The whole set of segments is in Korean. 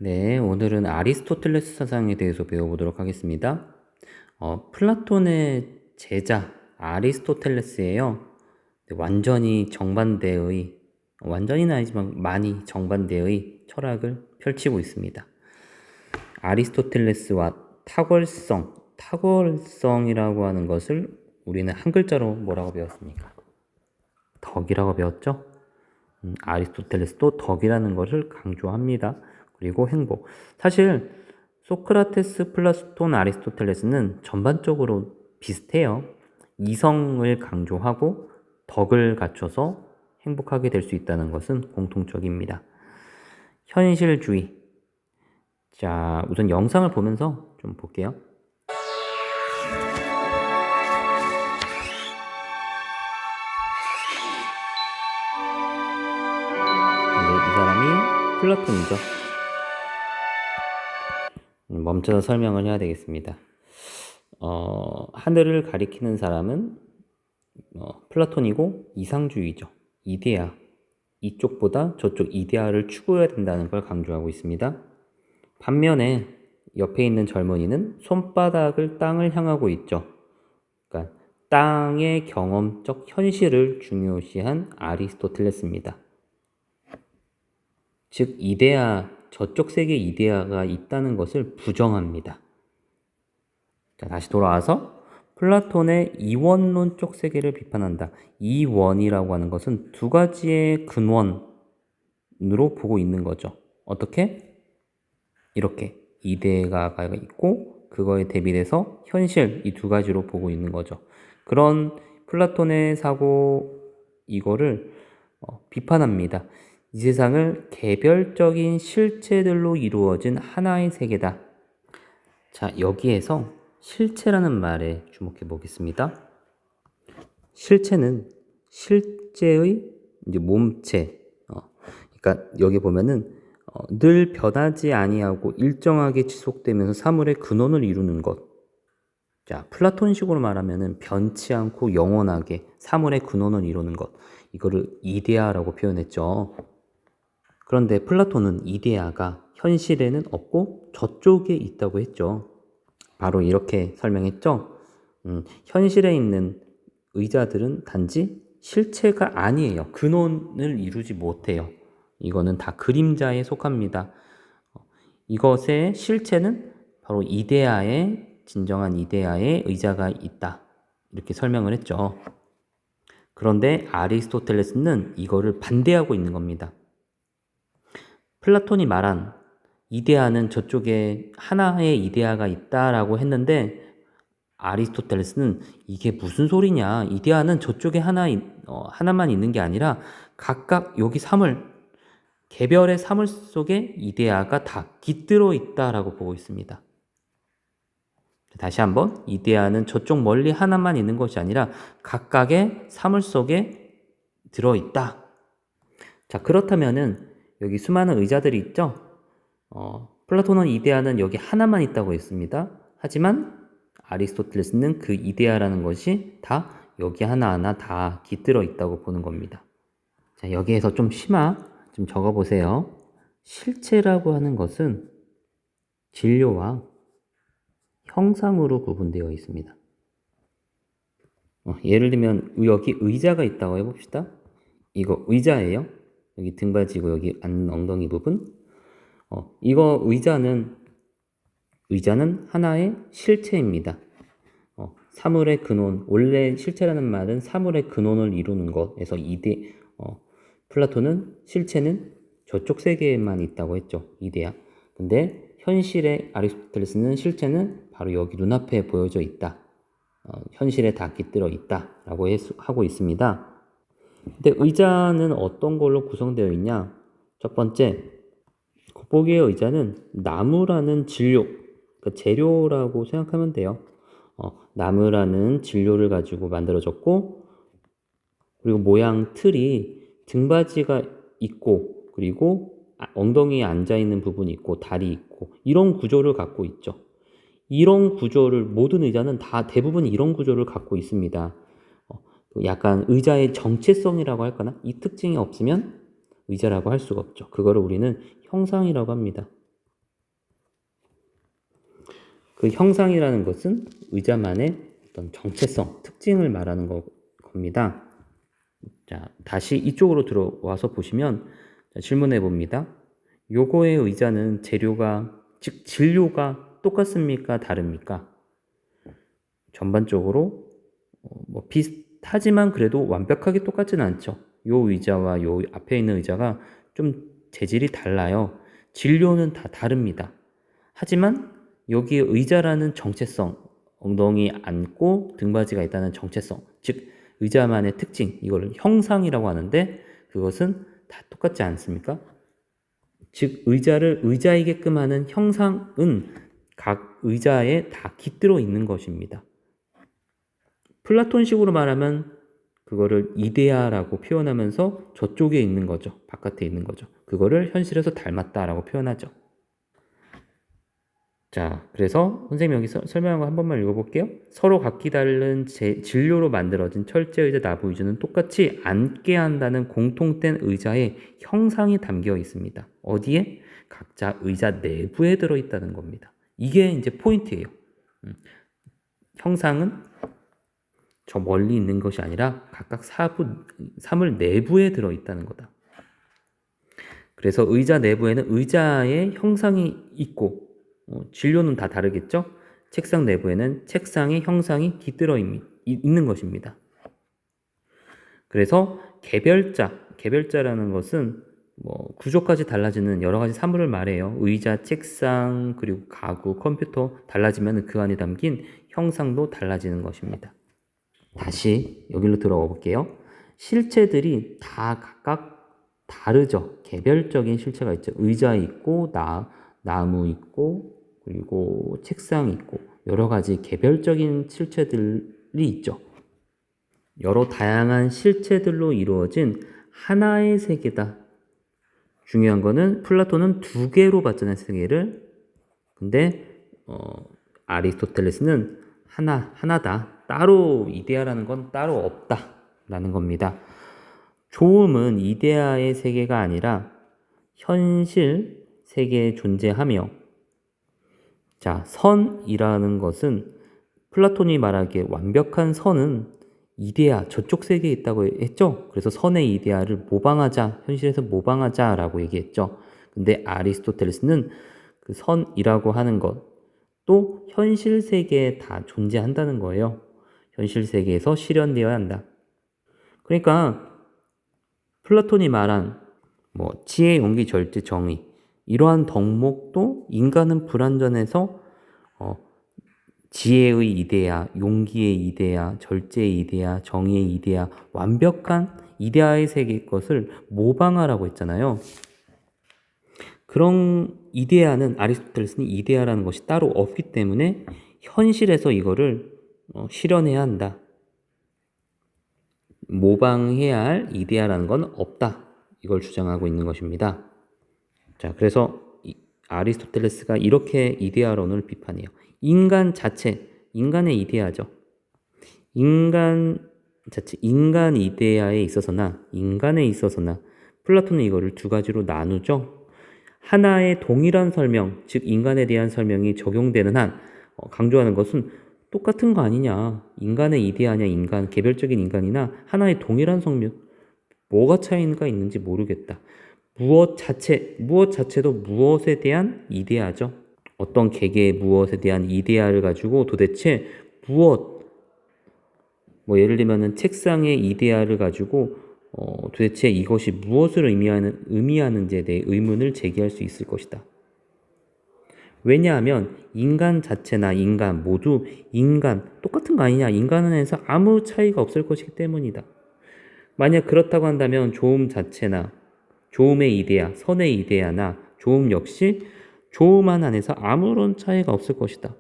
네, 오늘은 아리스토텔레스 사상에 대해서 배워보도록 하겠습니다. 플라톤의 제자 아리스토텔레스예요. 완전히 정반대의, 완전히는 아니지만 많이 정반대의 철학을 펼치고 있습니다. 아리스토텔레스와 탁월성이라고 하는 것을 우리는 한 글자로 뭐라고 배웠습니까? 덕이라고 배웠죠? 아리스토텔레스도 덕이라는 것을 강조합니다. 그리고 행복. 사실 소크라테스, 플라톤, 아리스토텔레스는 전반적으로 비슷해요. 이성을 강조하고 덕을 갖춰서 행복하게 될 수 있다는 것은 공통적입니다. 현실주의. 자, 우선 영상을 보면서 좀 볼게요. 이 사람이 플라톤이죠. 멈춰서 설명을 해야 되겠습니다. 하늘을 가리키는 사람은 플라톤이고 이상주의죠. 이데아. 이쪽보다 저쪽 이데아를 추구해야 된다는 걸 강조하고 있습니다. 반면에 옆에 있는 젊은이는 손바닥을 땅을 향하고 있죠. 그러니까 땅의 경험적 현실을 중요시한 아리스토텔레스입니다. 즉 이데아, 저쪽 세계 이데아가 있다는 것을 부정합니다. 자, 다시 돌아와서 플라톤의 이원론적 세계를 비판한다. 이원이라고 하는 것은 두 가지의 근원으로 보고 있는 거죠. 어떻게? 이렇게 이데아가 있고 그거에 대비돼서 현실, 이 두 가지로 보고 있는 거죠. 그런 플라톤의 사고, 이거를 비판합니다. 이 세상을 개별적인 실체들로 이루어진 하나의 세계다. 자, 여기에서 실체라는 말에 주목해 보겠습니다. 실체는 실제의 이제 몸체. 그러니까 여기 보면은 늘 변하지 아니하고 일정하게 지속되면서 사물의 근원을 이루는 것. 자, 플라톤식으로 말하면은 변치 않고 영원하게 사물의 근원을 이루는 것. 이거를 이데아라고 표현했죠. 그런데 플라톤은 이데아가 현실에는 없고 저쪽에 있다고 했죠. 바로 이렇게 설명했죠. 현실에 있는 의자들은 단지 실체가 아니에요. 근원을 이루지 못해요. 이거는 다 그림자에 속합니다. 이것의 실체는 바로 이데아의, 진정한 이데아의 의자가 있다. 이렇게 설명을 했죠. 그런데 아리스토텔레스는 이거를 반대하고 있는 겁니다. 플라톤이 말한 이데아는 저쪽에 하나의 이데아가 있다라고 했는데 아리스토텔레스는 이게 무슨 소리냐? 이데아는 저쪽에 하나만 있는 게 아니라 각각 여기 개별의 사물 속에 이데아가 다 깃들어 있다라고 보고 있습니다. 다시 한번 이데아는 저쪽 멀리 하나만 있는 것이 아니라 각각의 사물 속에 들어있다. 자, 그렇다면은 여기 수많은 의자들이 있죠? 플라톤은 이데아는 여기 하나만 있다고 했습니다. 하지만 아리스토텔레스는 그 이데아라는 것이 다 여기 하나하나 다 깃들어 있다고 보는 겁니다. 자, 여기에서 좀 적어보세요. 실체라고 하는 것은 진료와 형상으로 구분되어 있습니다. 예를 들면 여기 의자가 있다고 해봅시다. 이거 의자예요. 여기 등받이고 여기 엉덩이 부분. 이거 의자는 하나의 실체입니다. 사물의 근원, 원래 실체라는 말은 사물의 근원을 이루는 것에서 플라톤은 실체는 저쪽 세계에만 있다고 했죠. 이데아. 근데 현실의 아리스토텔레스는 실체는 바로 여기 눈앞에 보여져 있다. 현실에 다 깃들어 있다라고 하고 있습니다. 근데 의자는 어떤 걸로 구성되어 있냐? 첫 번째, 겉보기의 의자는 나무라는 그러니까 재료라고 생각하면 돼요. 나무라는 진료를 가지고 만들어졌고, 그리고 모양 틀이 등받이가 있고, 그리고 엉덩이에 앉아있는 부분이 있고, 다리 있고, 이런 구조를 갖고 있죠. 이런 구조를, 모든 의자는 다 대부분 이런 구조를 갖고 있습니다. 약간 의자의 정체성이라고 할까나? 이 특징이 없으면 의자라고 할 수가 없죠. 그거를 우리는 형상이라고 합니다. 그 형상이라는 것은 의자만의 어떤 정체성, 특징을 말하는 겁니다. 자, 다시 이쪽으로 들어와서 보시면 질문해 봅니다. 요거의 의자는 재료가, 즉 진료가 똑같습니까? 다릅니까? 전반적으로 뭐 비슷하지만 그래도 완벽하게 똑같지는 않죠. 요 의자와 요 앞에 있는 의자가 좀 재질이 달라요. 진료는 다 다릅니다. 하지만 여기 의자라는 정체성, 엉덩이 앉고 등받이가 있다는 정체성, 즉 의자만의 특징, 이걸 형상이라고 하는데 그것은 다 똑같지 않습니까? 즉 의자를 의자이게끔 하는 형상은 각 의자에 다 깃들어 있는 것입니다. 플라톤식으로 말하면 그거를 이데아라고 표현하면서 저쪽에 있는 거죠. 바깥에 있는 거죠. 그거를 현실에서 닮았다라고 표현하죠. 자, 그래서 선생님 여기 설명한 거 한 번만 읽어볼게요. 서로 각기 다른 진료로 만들어진 철제 의자 나부 위주는 똑같이 앉게 한다는 공통된 의자의 형상이 담겨 있습니다. 어디에? 각자 의자 내부에 들어있다는 겁니다. 이게 이제 포인트예요. 형상은 저 멀리 있는 것이 아니라 각각 사물 내부에 들어있다는 거다. 그래서 의자 내부에는 의자의 형상이 있고 진료는 다 다르겠죠? 책상 내부에는 책상의 형상이 깃들어 있는 것입니다. 그래서 개별자라는 것은 뭐 구조까지 달라지는 여러 가지 사물을 말해요. 의자, 책상, 그리고 가구, 컴퓨터 달라지면 그 안에 담긴 형상도 달라지는 것입니다. 다시 여기로 들어가 볼게요. 실체들이 다 각각 다르죠. 개별적인 실체가 있죠. 의자 있고 나무 있고 그리고 책상 있고 여러 가지 개별적인 실체들이 있죠. 여러 다양한 실체들로 이루어진 하나의 세계다. 중요한 거는 플라톤은 두 개로 봤잖아요, 세계를. 근데 아리스토텔레스는 하나다. 따로 이데아라는 건 따로 없다라는 겁니다. 조음은 이데아의 세계가 아니라 현실 세계에 존재하며, 자, 선이라는 것은 플라톤이 말하기에 완벽한 선은 이데아, 저쪽 세계에 있다고 했죠. 그래서 선의 이데아를 모방하자, 현실에서 모방하자라고 얘기했죠. 근데 아리스토텔레스는 그 선이라고 하는 것도 현실 세계에 다 존재한다는 거예요. 현실 세계에서 실현되어야 한다. 그러니까 플라톤이 말한 뭐 지혜, 용기, 절제, 정의 이러한 덕목도 인간은 불완전해서 지혜의 이데아, 용기의 이데아, 절제의 이데아, 정의의 이데아, 완벽한 이데아의 세계의 것을 모방하라고 했잖아요. 그런 이데아는 아리스토텔레스는 이데아라는 것이 따로 없기 때문에 현실에서 이거를 실현해야 한다. 모방해야 할 이데아라는 건 없다. 이걸 주장하고 있는 것입니다. 자, 그래서 아리스토텔레스가 이렇게 이데아론을 비판해요. 인간 자체, 인간의 이데아죠. 인간 자체, 인간 이데아에 있어서나 인간에 있어서나 플라톤은 이거를 두 가지로 나누죠. 하나의 동일한 설명, 즉 인간에 대한 설명이 적용되는 한 강조하는 것은 똑같은 거 아니냐. 인간의 이데아냐, 인간, 개별적인 인간이나 하나의 동일한 설명, 뭐가 차이가 있는지 모르겠다. 무엇 자체도 무엇에 대한 이데아죠. 어떤 개개의 무엇에 대한 이데아를 가지고 도대체 뭐 예를 들면은 책상의 이데아를 가지고 도대체 이것이 무엇을 의미하는지에 대해 의문을 제기할 수 있을 것이다. 왜냐하면 인간 자체나 인간 모두 똑같은 거 아니냐. 인간 안에서 아무 차이가 없을 것이기 때문이다. 만약 그렇다고 한다면 조음 자체나 조음의 이데아, 선의 이데아나 조음 역시 조음 안에서 아무런 차이가 없을 것이다.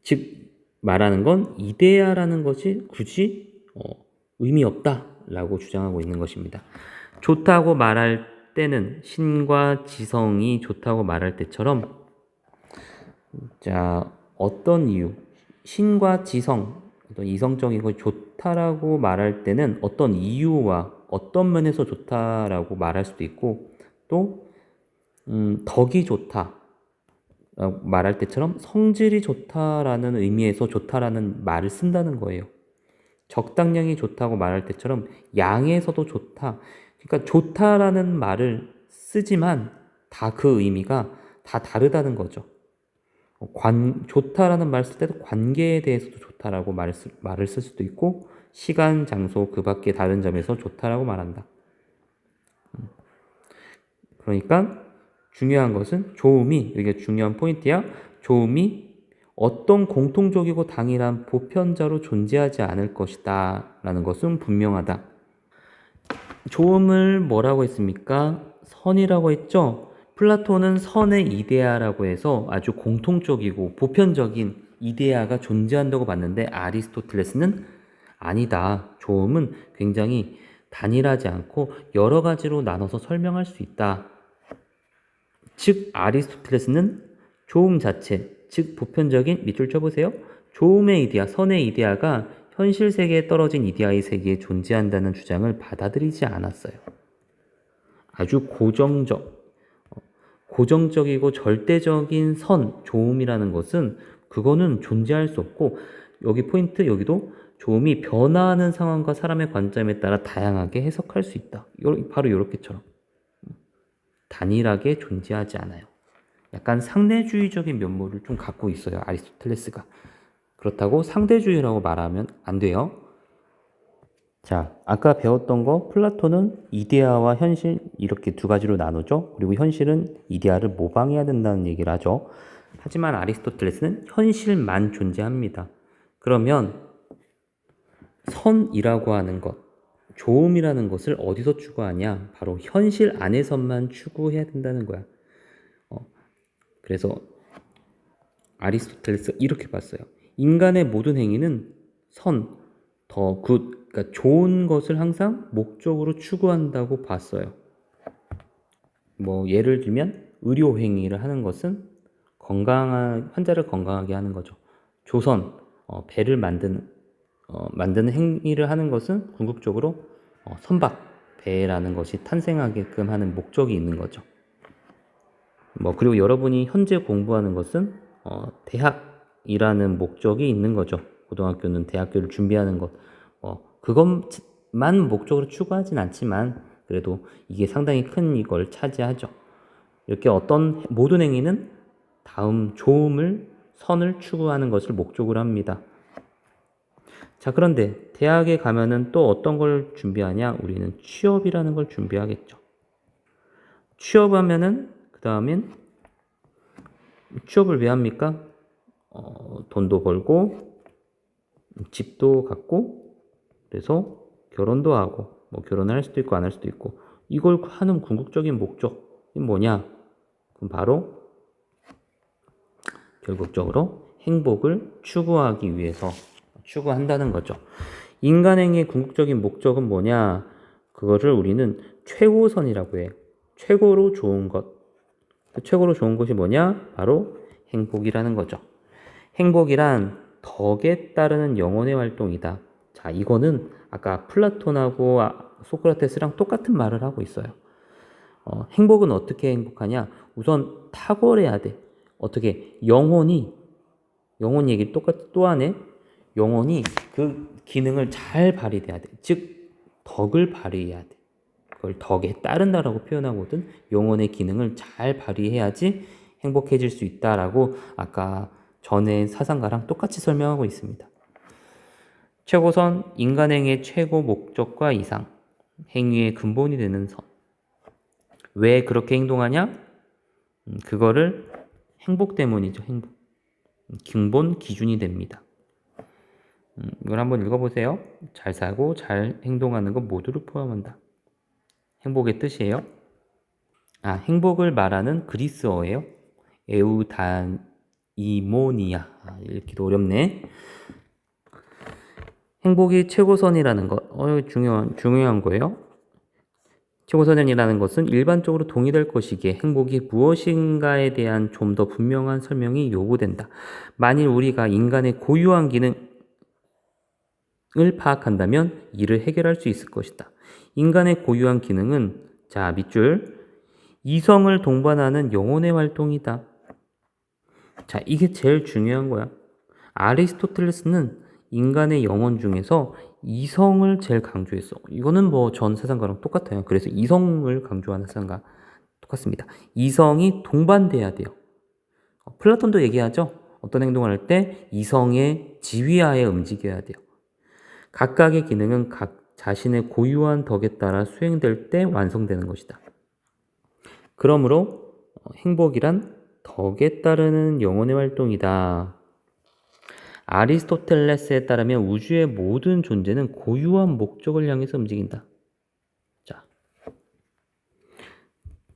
즉 말하는 건 이데아라는 것이 굳이 의미 없다라고 주장하고 있는 것입니다. 좋다고 말할 때는 신과 지성이 좋다고 말할 때처럼, 자, 어떤 이유, 신과 지성, 어떤 이성적인 것이 좋다라고 말할 때는 어떤 이유와 어떤 면에서 좋다라고 말할 수도 있고, 또 덕이 좋다라고 말할 때처럼 성질이 좋다라는 의미에서 좋다라는 말을 쓴다는 거예요. 적당량이 좋다고 말할 때처럼 양에서도 좋다. 그러니까 좋다라는 말을 쓰지만 다 그 의미가 다 다르다는 거죠. 좋다라는 말 쓸 때도 관계에 대해서도 좋다라고 말을 쓸 수도 있고, 시간, 장소, 그 밖에 다른 점에서 좋다라고 말한다. 그러니까 중요한 것은 조음이, 이게 중요한 포인트야. 조음이 어떤 공통적이고 당연한 보편자로 존재하지 않을 것이다 라는 것은 분명하다. 조음을 뭐라고 했습니까? 선이라고 했죠? 플라톤은 선의 이데아라고 해서 아주 공통적이고 보편적인 이데아가 존재한다고 봤는데, 아리스토텔레스는 아니다. 조음은 굉장히 단일하지 않고 여러 가지로 나눠서 설명할 수 있다. 즉 아리스토텔레스는 조음 자체, 즉 보편적인, 밑줄 쳐보세요. 조음의 이데아, 선의 이데아가 현실 세계에 떨어진 이데아의 세계에 존재한다는 주장을 받아들이지 않았어요. 아주 고정적이고 절대적인 선, 조음이라는 것은 그거는 존재할 수 없고, 여기 포인트, 여기도 조음이 변화하는 상황과 사람의 관점에 따라 다양하게 해석할 수 있다. 바로 이렇게처럼 단일하게 존재하지 않아요. 약간 상대주의적인 면모를 좀 갖고 있어요, 아리스토텔레스가. 그렇다고 상대주의라고 말하면 안 돼요. 자, 아까 배웠던 거, 플라톤은 이데아와 현실 이렇게 두 가지로 나누죠. 그리고 현실은 이데아를 모방해야 된다는 얘기를 하죠. 하지만 아리스토텔레스는 현실만 존재합니다. 그러면 선이라고 하는 것, 조음이라는 것을 어디서 추구하냐? 바로 현실 안에서만 추구해야 된다는 거야. 그래서 아리스토텔레스가 이렇게 봤어요. 인간의 모든 행위는 선, 더 굿, 그러니까 좋은 것을 항상 목적으로 추구한다고 봤어요. 뭐 예를 들면 의료 행위를 하는 것은 환자를 건강하게 하는 거죠. 조선, 배를 만드는 행위를 하는 것은 궁극적으로 선박, 배라는 것이 탄생하게끔 하는 목적이 있는 거죠. 그리고 여러분이 현재 공부하는 것은 대학이라는 목적이 있는 거죠. 고등학교는 대학교를 준비하는 것. 그것만 목적으로 추구하진 않지만 그래도 이게 상당히 큰 이걸 차지하죠. 이렇게 어떤 모든 행위는 다음 조음을, 선을 추구하는 것을 목적으로 합니다. 자, 그런데 대학에 가면은 또 어떤 걸 준비하냐? 우리는 취업이라는 걸 준비하겠죠. 취업하면은 그 다음엔 취업을 왜 합니까? 돈도 벌고 집도 갖고, 그래서 결혼도 하고, 결혼을 할 수도 있고 안 할 수도 있고, 이걸 하는 궁극적인 목적이 뭐냐? 그럼 바로 결국적으로 행복을 추구하기 위해서 추구한다는 거죠. 인간행위의 궁극적인 목적은 뭐냐? 그거를 우리는 최고선이라고 해요. 최고로 좋은 것. 최고로 좋은 것이 뭐냐? 바로 행복이라는 거죠. 행복이란 덕에 따르는 영혼의 활동이다. 자, 이거는 아까 플라톤하고 소크라테스랑 똑같은 말을 하고 있어요. 행복은 어떻게 행복하냐? 우선 탁월해야 돼. 어떻게? 영혼 얘기 또 하네? 영혼이 그 기능을 잘 발휘해야 돼. 즉, 덕을 발휘해야 돼. 그걸 덕에 따른다라고 표현하거든. 영혼의 기능을 잘 발휘해야지 행복해질 수 있다라고 아까 전에 사상가랑 똑같이 설명하고 있습니다. 최고선, 인간행위의 최고 목적과 이상, 행위의 근본이 되는 선. 왜 그렇게 행동하냐? 그거를 행복 때문이죠. 행복. 근본 기준이 됩니다. 이걸 한번 읽어보세요. 잘 살고 잘 행동하는 것 모두를 포함한다. 행복의 뜻이에요. 행복을 말하는 그리스어예요. 에우다이모니아. 읽기도 어렵네. 행복이 최고선이라는 것, 중요한 거예요. 최고선이라는 것은 일반적으로 동의될 것이기에 행복이 무엇인가에 대한 좀 더 분명한 설명이 요구된다. 만일 우리가 인간의 고유한 기능을 파악한다면 이를 해결할 수 있을 것이다. 인간의 고유한 기능은, 자, 밑줄, 이성을 동반하는 영혼의 활동이다. 자, 이게 제일 중요한 거야. 아리스토텔레스는 인간의 영혼 중에서 이성을 제일 강조했어. 이거는 뭐 전 세상과랑 똑같아요. 그래서 이성을 강조하는 세상과 똑같습니다. 이성이 동반돼야 돼요. 플라톤도 얘기하죠. 어떤 행동을 할 때 이성의 지휘하에 움직여야 돼요. 각각의 기능은 각 자신의 고유한 덕에 따라 수행될 때 완성되는 것이다. 그러므로 행복이란 덕에 따르는 영혼의 활동이다. 아리스토텔레스에 따르면 우주의 모든 존재는 고유한 목적을 향해서 움직인다.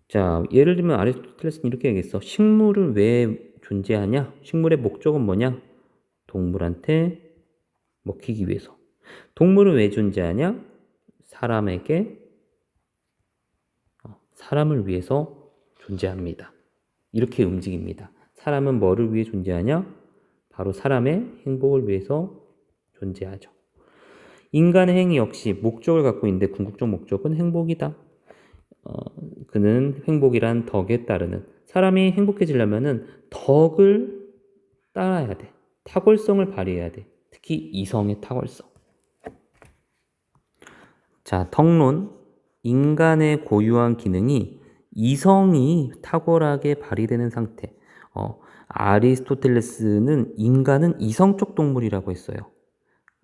자, 예를 들면 아리스토텔레스는 이렇게 얘기했어. 식물은 왜 존재하냐? 식물의 목적은 뭐냐? 동물한테 먹히기 위해서. 동물은 왜 존재하냐? 사람을 위해서 존재합니다. 이렇게 움직입니다. 사람은 뭐를 위해 존재하냐? 바로 사람의 행복을 위해서 존재하죠. 인간의 행위 역시 목적을 갖고 있는데 궁극적 목적은 행복이다. 그는 행복이란 덕에 따르는, 사람이 행복해지려면은 덕을 따라야 돼. 탁월성을 발휘해야 돼. 특히 이성의 탁월성. 자, 덕론. 인간의 고유한 기능이 이성이 탁월하게 발휘되는 상태. 아리스토텔레스는 인간은 이성적 동물이라고 했어요.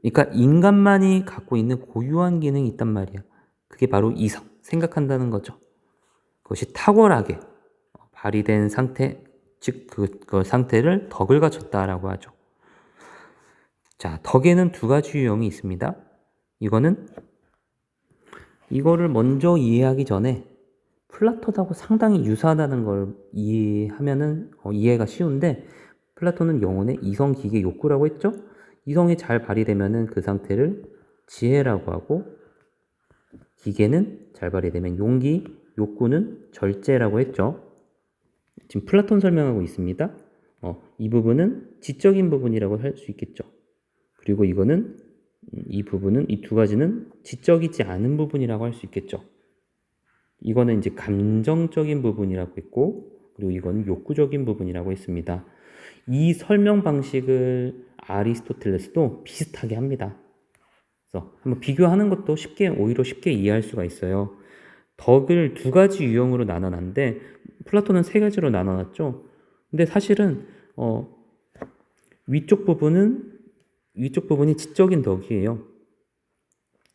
그러니까 인간만이 갖고 있는 고유한 기능이 있단 말이야. 그게 바로 이성, 생각한다는 거죠. 그것이 탁월하게 발휘된 상태, 즉 그 상태를 덕을 갖췄다라고 하죠. 자, 덕에는 두 가지 유형이 있습니다. 이거를 먼저 이해하기 전에 플라톤하고 상당히 유사하다는 걸 이해하면은 이해가 쉬운데, 플라톤은 영혼의 이성 기계 욕구라고 했죠? 이성이 잘 발휘되면은 그 상태를 지혜라고 하고, 기계는 잘 발휘되면 용기, 욕구는 절제라고 했죠. 지금 플라톤 설명하고 있습니다. 이 부분은 지적인 부분이라고 할 수 있겠죠. 그리고 이 두 가지는 지적이지 않은 부분이라고 할 수 있겠죠. 이거는 이제 감정적인 부분이라고 했고, 그리고 이거는 욕구적인 부분이라고 했습니다. 이 설명 방식을 아리스토텔레스도 비슷하게 합니다. 그래서 한번 비교하는 것도 오히려 쉽게 이해할 수가 있어요. 덕을 두 가지 유형으로 나눠놨는데, 플라톤은 세 가지로 나눠놨죠. 근데 사실은 위쪽 부분이 지적인 덕이에요.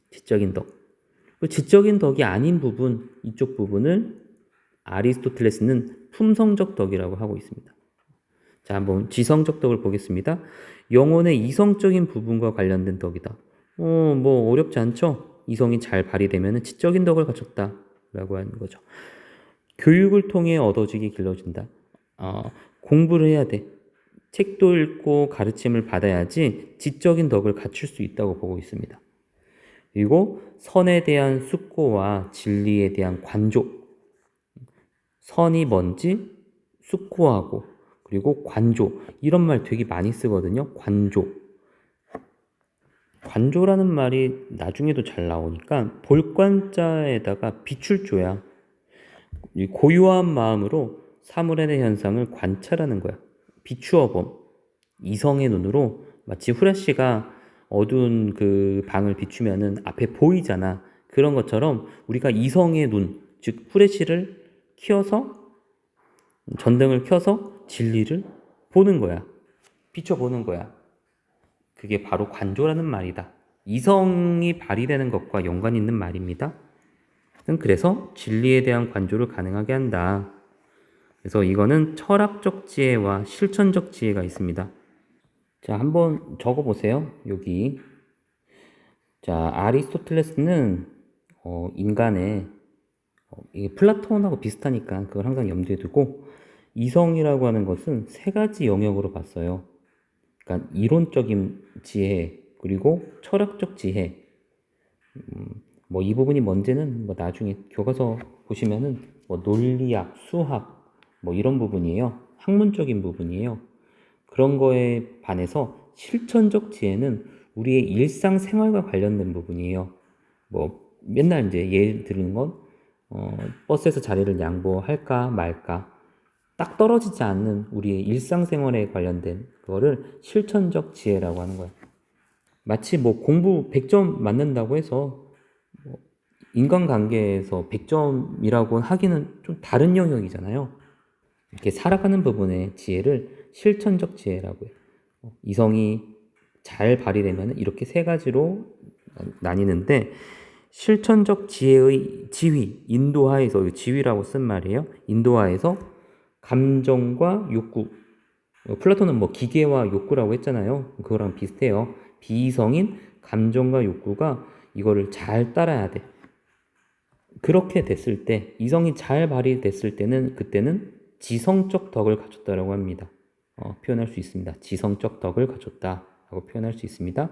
지적인 덕. 그 지적인 덕이 아닌 부분, 이쪽 부분을 아리스토텔레스는 품성적 덕이라고 하고 있습니다. 자, 한번 지성적 덕을 보겠습니다. 영혼의 이성적인 부분과 관련된 덕이다. 뭐 어렵지 않죠? 이성이 잘 발휘되면 지적인 덕을 갖췄다라고 하는 거죠. 교육을 통해 얻어지게 길러진다. 공부를 해야 돼. 책도 읽고 가르침을 받아야지 지적인 덕을 갖출 수 있다고 보고 있습니다. 그리고 선에 대한 숙고와 진리에 대한 관조. 선이 뭔지 숙고하고, 그리고 관조. 이런 말 되게 많이 쓰거든요. 관조. 관조라는 말이 나중에도 잘 나오니까 볼관자에다가 비출조야. 고요한 마음으로 사물의 현상을 관찰하는 거야. 비추어봄. 이성의 눈으로 마치 후레쉬가 어두운 그 방을 비추면은 앞에 보이잖아. 그런 것처럼 우리가 이성의 눈, 즉 후레쉬를 전등을 켜서 진리를 보는 거야. 비춰보는 거야. 그게 바로 관조라는 말이다. 이성이 발휘되는 것과 연관 있는 말입니다. 그래서 진리에 대한 관조를 가능하게 한다. 그래서 이거는 철학적 지혜와 실천적 지혜가 있습니다. 자, 한번 적어보세요. 여기. 자, 아리스토텔레스는 인간의 이게 플라톤하고 비슷하니까 그걸 항상 염두에 두고, 이성이라고 하는 것은 세 가지 영역으로 봤어요. 그러니까 이론적인 지혜, 그리고 철학적 지혜. 뭐 이 부분이 뭔지는 뭐 나중에 교과서 보시면은 뭐 논리학, 수학 뭐 이런 부분이에요. 학문적인 부분이에요. 그런 거에 반해서 실천적 지혜는 우리의 일상생활과 관련된 부분이에요. 뭐 맨날 이제 예를 드는 건 버스에서 자리를 양보할까 말까, 딱 떨어지지 않는 우리의 일상생활에 관련된 그거를 실천적 지혜라고 하는 거야. 마치 뭐 공부 100점 맞는다고 해서 인간관계에서 100점이라고 하기는 좀 다른 영역이잖아요. 이렇게 살아가는 부분의 지혜를 실천적 지혜라고 해요. 이성이 잘 발휘되면 이렇게 세 가지로 나뉘는데, 실천적 지혜의 지휘, 인도하에서, 지휘라고 쓴 말이에요. 인도하에서 감정과 욕구, 플라톤은 뭐 기계와 욕구라고 했잖아요. 그거랑 비슷해요. 비이성인 감정과 욕구가 이거를 잘 따라야 돼. 그렇게 됐을 때, 이성이 잘 발휘됐을 때는, 그때는 지성적 덕을 갖췄다라고 합니다. 표현할 수 있습니다. 지성적 덕을 갖췄다라고 표현할 수 있습니다.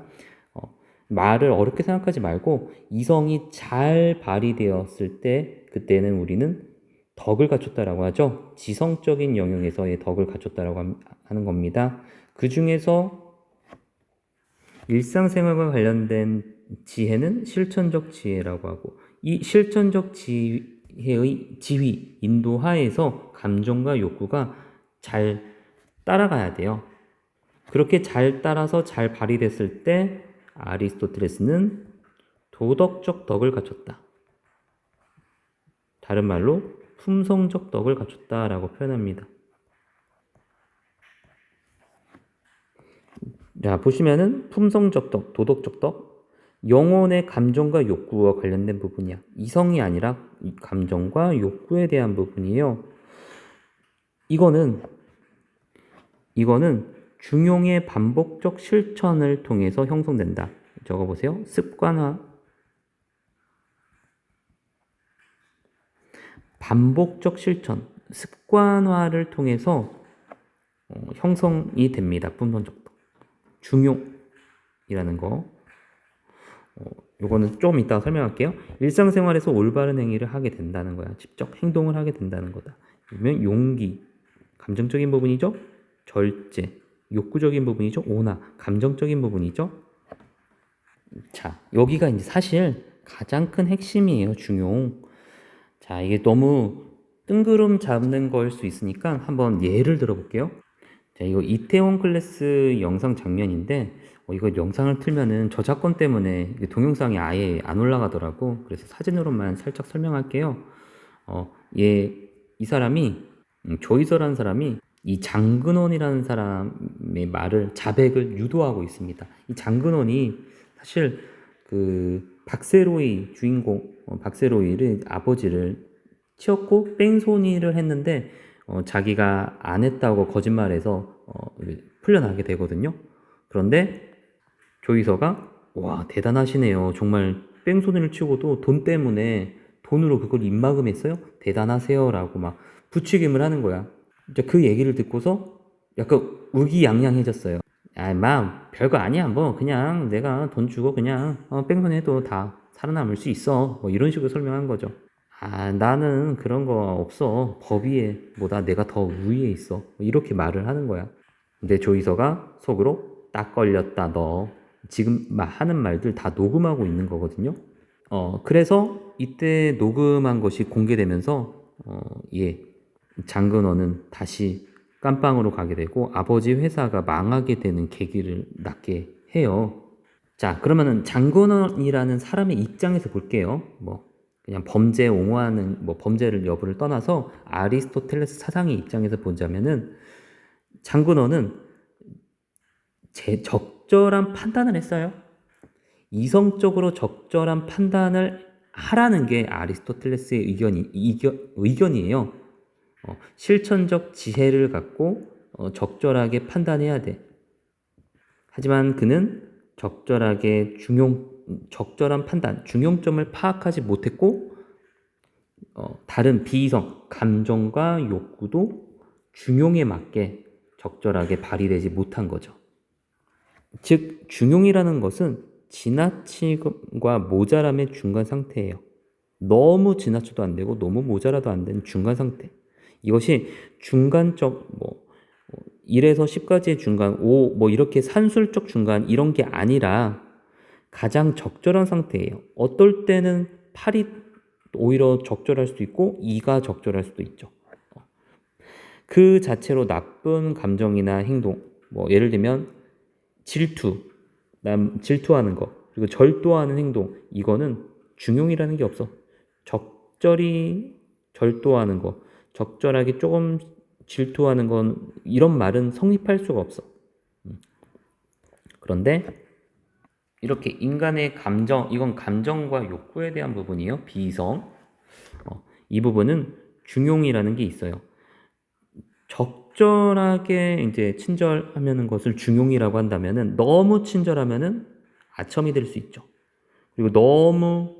말을 어렵게 생각하지 말고 이성이 잘 발휘되었을 때, 그때는 우리는 덕을 갖췄다라고 하죠. 지성적인 영역에서의 덕을 갖췄다라고 하는 겁니다. 그 중에서 일상생활과 관련된 지혜는 실천적 지혜라고 하고, 이 실천적 지혜의 지휘, 인도하에서 감정과 욕구가 잘 따라가야 돼요. 그렇게 잘 따라서 잘 발휘됐을 때 아리스토텔레스는 도덕적 덕을 갖췄다. 다른 말로 품성적 덕을 갖췄다라고 표현합니다. 자, 보시면은 품성적 덕, 도덕적 덕, 영혼의 감정과 욕구와 관련된 부분이야. 이성이 아니라 감정과 욕구에 대한 부분이에요. 이거는 중용의 반복적 실천을 통해서 형성된다. 적어보세요. 습관화. 반복적 실천, 습관화를 통해서 형성이 됩니다. 품성적 덕. 중용이라는 거. 요거는 조금 이따가 설명할게요. 일상생활에서 올바른 행위를 하게 된다는 거야. 직접 행동을 하게 된다는 거다. 그러면 용기, 감정적인 부분이죠. 절제, 욕구적인 부분이죠. 오나, 감정적인 부분이죠. 자, 여기가 이제 사실 가장 큰 핵심이에요. 중용. 자, 이게 너무 뜬구름 잡는 걸 수 있으니까 한번 예를 들어볼게요. 자, 이거 이태원 클래스 영상 장면인데, 이거 영상을 틀면은 저작권 때문에 동영상이 아예 안 올라가더라고. 그래서 사진으로만 살짝 설명할게요. 이 사람이, 조이서라는 사람이 이 장근원이라는 사람의 말을, 자백을 유도하고 있습니다. 이 장근원이 사실 그 박세로이 주인공, 박세로이를 아버지를 치었고 뺑소니를 했는데, 자기가 안 했다고 거짓말해서 풀려나게 되거든요. 그런데 조이서가, 와, 대단하시네요. 정말 뺑소니를 치고도 돈 때문에 돈으로 그걸 입막음했어요? 대단하세요. 라고 막 부추김을 하는 거야. 이제 그 얘기를 듣고서 약간 의기양양해졌어요. 아, 마, 별거 아니야. 뭐, 그냥 내가 돈 주고 그냥 뺑소니해도 다 살아남을 수 있어. 뭐 이런 식으로 설명한 거죠. 아, 나는 그런 거 없어. 법 위에 보다 내가 더 위에 있어. 뭐 이렇게 말을 하는 거야. 근데 조이서가 속으로 딱 걸렸다, 너. 지금 하는 말들 다 녹음하고 있는 거거든요. 그래서 이때 녹음한 것이 공개되면서, 장근원은 다시 깜빵으로 가게 되고 아버지 회사가 망하게 되는 계기를 낳게 해요. 자, 그러면은 장근원이라는 사람의 입장에서 볼게요. 뭐 그냥 범죄 옹호하는, 뭐 범죄를 여부를 떠나서 아리스토텔레스 사상의 입장에서 보자면은, 장근원은 적절한 판단을 했어요. 이성적으로 적절한 판단을 하라는 게 아리스토텔레스의 의견이에요. 실천적 지혜를 갖고 적절하게 판단해야 돼. 하지만 그는 적절한 판단, 중용점을 파악하지 못했고, 다른 비이성, 감정과 욕구도 중용에 맞게 적절하게 발휘되지 못한 거죠. 즉, 중용이라는 것은 지나침과 모자람의 중간 상태예요. 너무 지나쳐도 안 되고 너무 모자라도 안 되는 중간 상태. 이것이 중간적, 1에서 10까지의 중간, 5, 뭐 이렇게 산술적 중간 이런 게 아니라 가장 적절한 상태예요. 어떨 때는 8이 오히려 적절할 수도 있고 2가 적절할 수도 있죠. 그 자체로 나쁜 감정이나 행동, 뭐 예를 들면 질투하는 거, 그리고 절도하는 행동, 이거는 중용이라는 게 없어. 적절히 절도하는 거, 적절하게 조금 질투하는 건 이런 말은 성립할 수가 없어. 그런데 이렇게 인간의 감정, 이건 감정과 욕구에 대한 부분이에요. 비이성. 이 부분은 중용이라는 게 있어요. 적절하게 이제 친절하면은 것을 중용이라고 한다면은 너무 친절하면은 아첨이 될 수 있죠. 그리고 너무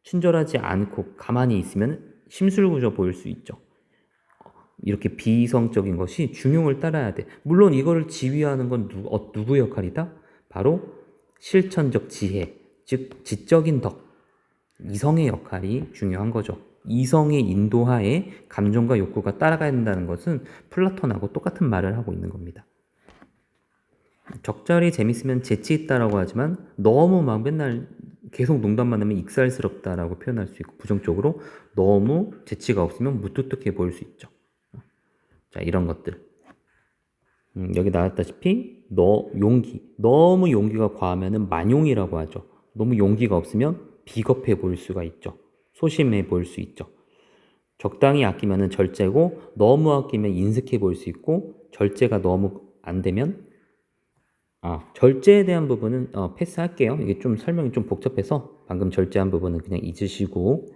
친절하지 않고 가만히 있으면 심술부져 보일 수 있죠. 이렇게 비이성적인 것이 중용을 따라야 돼. 물론 이거를 지휘하는 건 누구 역할이다? 바로 실천적 지혜, 즉 지적인 덕, 이성의 역할이 중요한 거죠. 이성의 인도하에 감정과 욕구가 따라가야 된다는 것은 플라톤하고 똑같은 말을 하고 있는 겁니다. 적절히 재밌으면 재치 있다라고 하지만 너무 막 맨날 계속 농담만 하면 익살스럽다라고 표현할 수 있고, 부정적으로 너무 재치가 없으면 무뚝뚝해 보일 수 있죠. 자, 이런 것들. 여기 나왔다시피 용기. 너무 용기가 과하면은 만용이라고 하죠. 너무 용기가 없으면 비겁해 보일 수가 있죠. 소심해 보일 수 있죠. 적당히 아끼면은 절제고, 너무 아끼면 인색해 보일 수 있고, 절제가 너무 안 되면 절제에 대한 부분은 패스할게요. 이게 좀 설명이 좀 복잡해서 방금 절제한 부분은 그냥 잊으시고,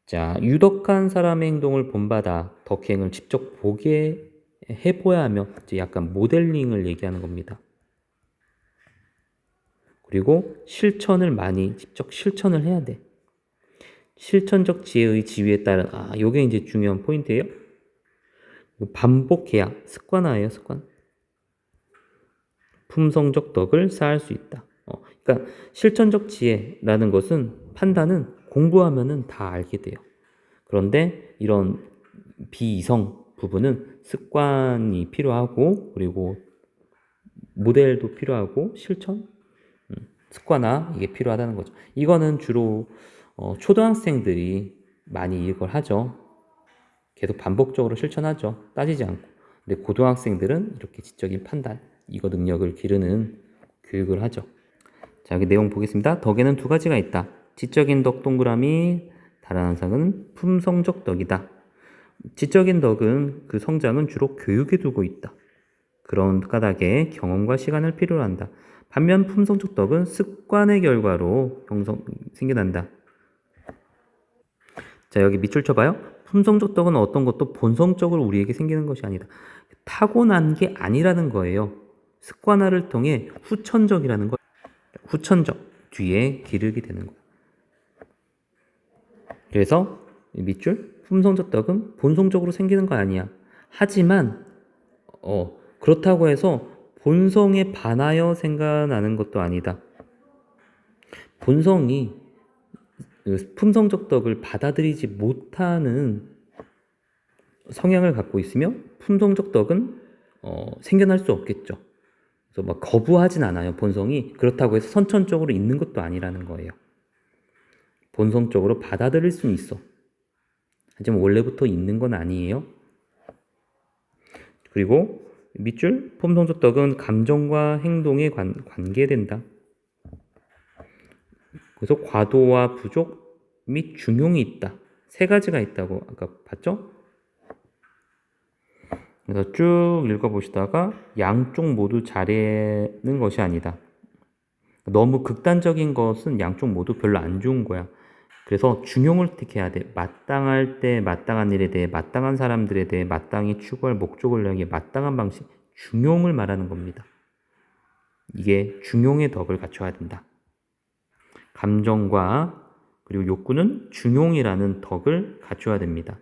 자, 유덕한 사람의 행동을 본받아 덕행을 직접 보게 해보야 하며, 이제 약간 모델링을 얘기하는 겁니다. 그리고 실천을 많이 직접 실천을 해야 돼. 실천적 지혜의 지위에 따른 요게 이제 중요한 포인트예요. 반복해야 습관화예요, 습관. 품성적 덕을 쌓을 수 있다. 그러니까 실천적 지혜라는 것은, 판단은 공부하면은 다 알게 돼요. 그런데 이런 비이성 부분은 습관이 필요하고, 그리고 모델도 필요하고, 실천, 습관화, 이게 필요하다는 거죠. 이거는 주로 초등학생들이 많이 이걸 하죠. 계속 반복적으로 실천하죠. 따지지 않고. 근데 고등학생들은 이렇게 지적인 판단, 이거 능력을 기르는 교육을 하죠. 자, 여기 내용 보겠습니다. 덕에는 두 가지가 있다. 지적인 덕 동그라미, 다른 한 쌍은 품성적 덕이다. 지적인 덕은 그 성장은 주로 교육에 두고 있다. 그런 까닭에 경험과 시간을 필요로 한다. 반면 품성적 덕은 습관의 결과로 생겨난다. 자, 여기 밑줄 쳐봐요. 품성적 덕은 어떤 것도 본성적으로 우리에게 생기는 것이 아니다. 타고난 게 아니라는 거예요. 습관화를 통해 후천적이라는 거. 후천적, 뒤에 기르게 되는 거예요. 그래서 밑줄, 품성적 덕은 본성적으로 생기는 거 아니야. 하지만 그렇다고 해서 본성에 반하여 생겨나는 것도 아니다. 본성이 품성적 덕을 받아들이지 못하는 성향을 갖고 있으면 품성적 덕은 생겨날 수 없겠죠. 그래서 막 거부하진 않아요. 본성이 그렇다고 해서 선천적으로 있는 것도 아니라는 거예요. 본성적으로 받아들일 수는 있어. 하지만 원래부터 있는 건 아니에요. 그리고 밑줄, 품성적 덕은 감정과 행동에 관계된다. 그래서 과도와 부족 및 중용이 있다. 세 가지가 있다고 아까 봤죠? 그래서 쭉 읽어보시다가 양쪽 모두 잘하는 것이 아니다. 너무 극단적인 것은 양쪽 모두 별로 안 좋은 거야. 그래서 중용을 택해야 돼. 마땅할 때 마땅한 일에 대해, 마땅한 사람들에 대해 마땅히 추구할 목적을 향해 마땅한 방식, 중용을 말하는 겁니다. 이게 중용의 덕을 갖춰야 된다. 감정과 그리고 욕구는 중용이라는 덕을 갖춰야 됩니다.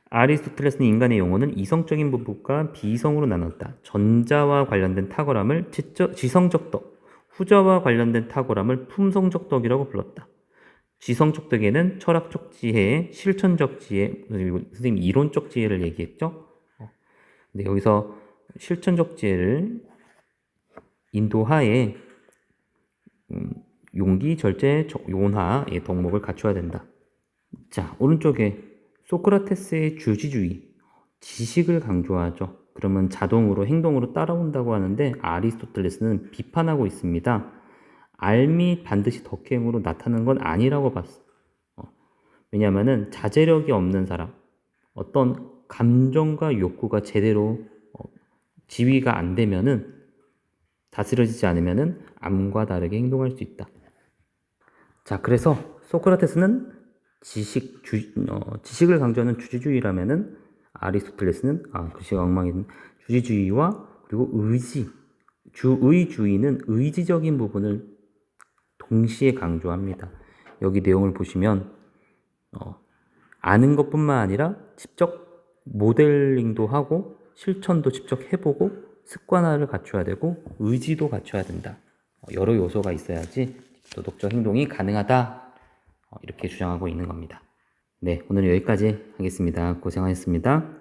아리스토텔레스는 인간의 영혼은 이성적인 부분과 비이성으로 나눴다. 전자와 관련된 탁월함을 지성적 덕, 후자와 관련된 탁월함을 품성적 덕이라고 불렀다. 지성적 덕에는 철학적 지혜, 실천적 지혜, 그리고 선생님이 이론적 지혜를 얘기했죠. 근데 여기서 실천적 지혜를 인도하에 용기, 절제, 용화의 덕목을 갖춰야 된다. 자, 오른쪽에 소크라테스의 주지주의. 지식을 강조하죠. 그러면 자동으로 행동으로 따라온다고 하는데 아리스토텔레스는 비판하고 있습니다. 알미 반드시 덕행으로 나타나는 건 아니라고 봤어. 왜냐하면은 자제력이 없는 사람, 어떤 감정과 욕구가 제대로 지휘가 안 되면은 다스려지지 않으면은 암과 다르게 행동할 수 있다. 자, 그래서 소크라테스는 지식을 강조하는 주지주의라면은 아리스토텔레스는 글씨가 엉망인 주지주의와 그리고 주의주의는 의지적인 부분을 동시에 강조합니다. 여기 내용을 보시면 아는 것뿐만 아니라 직접 모델링도 하고 실천도 직접 해보고 습관화를 갖춰야 되고 의지도 갖춰야 된다. 여러 요소가 있어야지 도덕적 행동이 가능하다. 이렇게 주장하고 있는 겁니다. 네, 오늘 여기까지 하겠습니다. 고생하셨습니다.